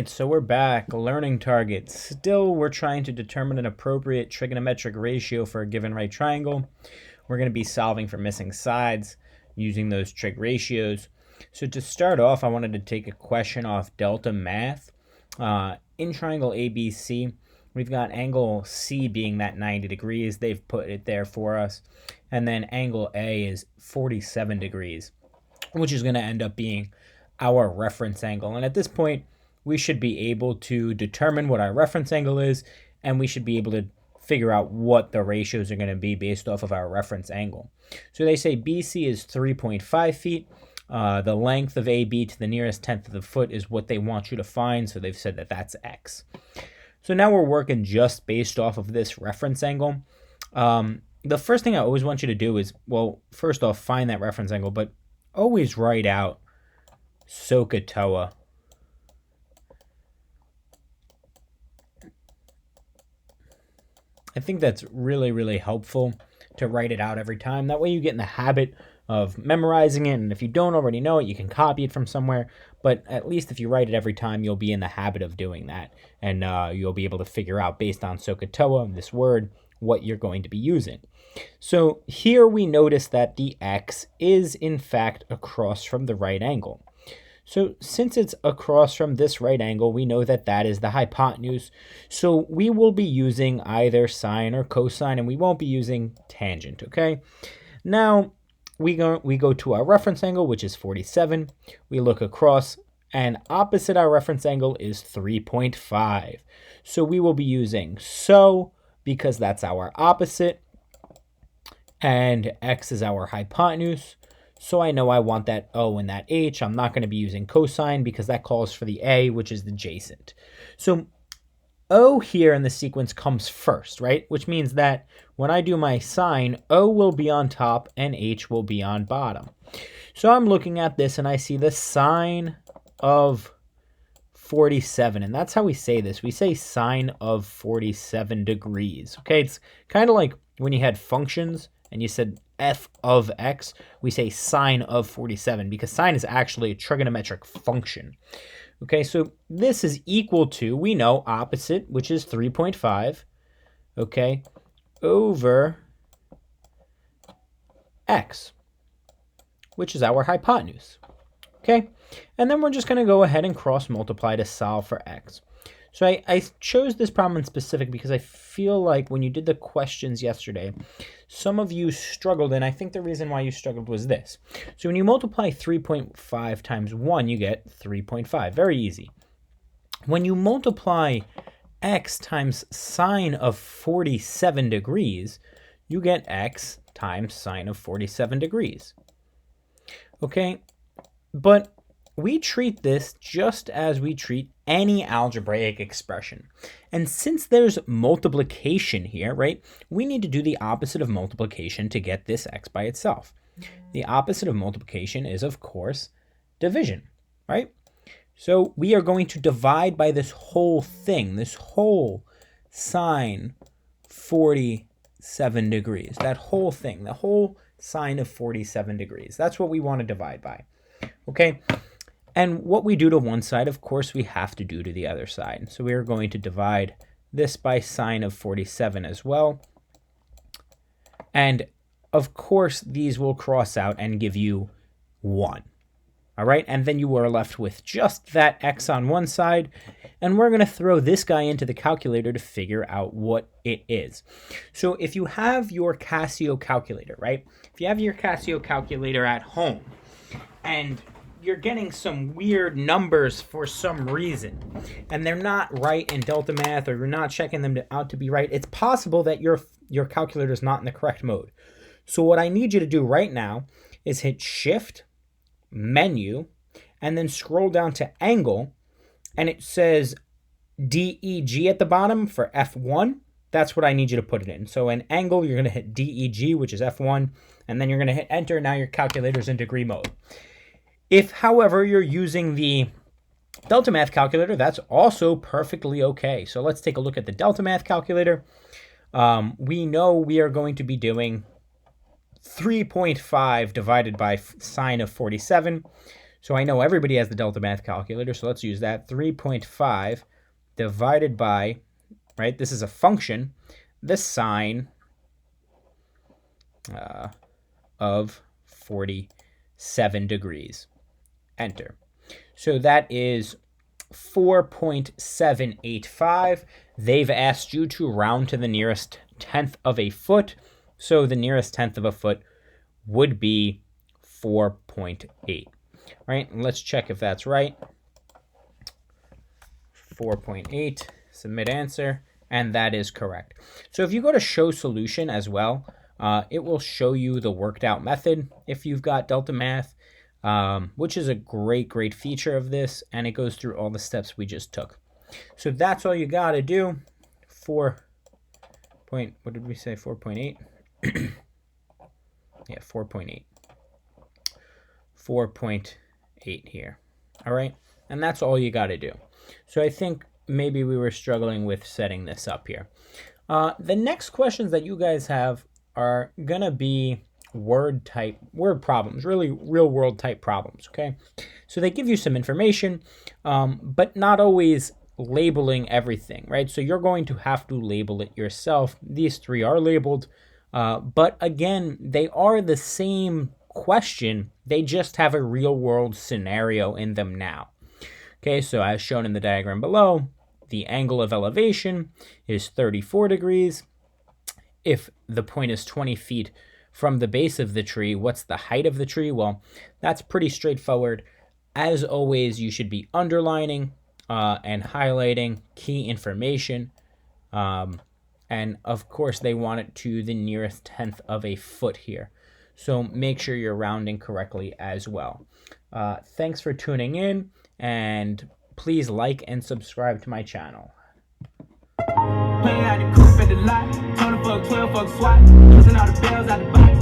right, so we're back. Learning targets. Still, we're trying to determine an appropriate trigonometric ratio for a given right triangle. We're going to be solving for missing sides using those trig ratios. So to start off, I wanted to take a question off Delta Math. In triangle ABC, we've got angle C being that 90 degrees. They've put it there for us. And then angle A is 47 degrees, which is going to end up being our reference angle. And at this point, we should be able to determine what our reference angle is, and we should be able to figure out what the ratios are going to be based off of our reference angle. So they say BC is 3.5 feet. The length of AB to the nearest tenth of the foot is what they want you to find, so they've said that that's X. So now we're working just based off of this reference angle. The first thing I always want you to do is, well, first off, find that reference angle, but always write out SOHCAHTOA. I think that's really, really helpful to write it out every time. That way you get in the habit of memorizing it, and if you don't already know it, you can copy it from somewhere, but at least if you write it every time, you'll be in the habit of doing that, and you'll be able to figure out, based on SOHCAHTOA, this word, what you're going to be using. So here we notice that the X is in fact across from the right angle. So since it's across from this right angle, we know that that is the hypotenuse. So we will be using either sine or cosine, and we won't be using tangent, okay? Now, we go to our reference angle, which is 47. We look across, and opposite our reference angle is 3.5. So we will be using SO, because that's our opposite, and X is our hypotenuse. So I know I want that O and that H. I'm not going to be using cosine because that calls for the A, which is the adjacent. So O here in the sequence comes first, right? Which means that when I do my sine, O will be on top and H will be on bottom. So I'm looking at this and I see the sine of 47, and that's how we say this. We say sine of 47 degrees, okay? It's kind of like when you had functions and you said f of x, we say sine of 47 because sine is actually a trigonometric function. Okay, so this is equal to, we know, opposite, which is 3.5, okay, over x, which is our hypotenuse. Okay, and then we're just going to go ahead and cross multiply to solve for x. So I chose this problem in specific because I feel like when you did the questions yesterday, some of you struggled, and I think the reason why you struggled was this. So when you multiply 3.5 times 1, you get 3.5. Very easy. When you multiply x times sine of 47 degrees, you get x times sine of 47 degrees. Okay, but we treat this just as we treat any algebraic expression. And since there's multiplication here, right, we need to do the opposite of multiplication to get this x by itself. The opposite of multiplication is, of course, division, right? So we are going to divide by this whole thing, this whole sine 47 degrees, that whole thing, the whole sine of 47 degrees. That's what we want to divide by, okay? And what we do to one side, of course, we have to do to the other side. So we are going to divide this by sine of 47 as well. And of course, these will cross out and give you 1. All right, and then you are left with just that x on one side. And we're going to throw this guy into the calculator to figure out what it is. So if you have your Casio calculator, right? If you have your Casio calculator at home and you're getting some weird numbers for some reason, and they're not right in Delta Math, or you're not checking them out to be right, it's possible that your calculator is not in the correct mode. So what I need you to do right now is hit Shift, Menu, and then scroll down to Angle, and it says DEG at the bottom for F1. That's what I need you to put it in. So in Angle, you're going to hit DEG, which is F1, and then you're going to hit Enter. Now your calculator's in degree mode. If, however, you're using the Delta Math calculator, that's also perfectly okay. So let's take a look at the Delta Math calculator. We know we are going to be doing 3.5 divided by sine of 47. So I know everybody has the delta math calculator, so let's use that. 3.5 divided by, right, this is a function, the sine of 47 degrees. Enter. So that is 4.785. They've asked you to round to the nearest tenth of a foot. So the nearest tenth of a foot would be 4.8. Right? And let's check if that's right. 4.8, submit answer, and that is correct. So if you go to show solution as well, it will show you the worked out method if you've got delta math, which is a great feature of this, and it goes through all the steps we just took. So that's all you got to do. What did we say? 4.8? Yeah, 4.8. 4.8 here. All right, and that's all you got to do. So I think maybe we were struggling with setting this up here. The next questions that you guys have are gonna be word problems, really real world type problems, okay? So they give you some information, but not always labeling everything, right? So you're going to have to label it yourself. These three are labeled, but again, they are the same question. They just have a real world scenario in them now. Okay, so as shown in the diagram below, the angle of elevation is 34 degrees. If the point is 20 feet from the base of the tree, what's the height of the tree? Well, that's pretty straightforward. As always, you should be underlining and highlighting key information. And of course, they want it to the nearest tenth of a foot here. So make sure you're rounding correctly as well. Thanks for tuning in, and please like and subscribe to my channel. Playing out the coupe at the lot, 20 fuck, 12 fuck swat, pushing all the bells out the box.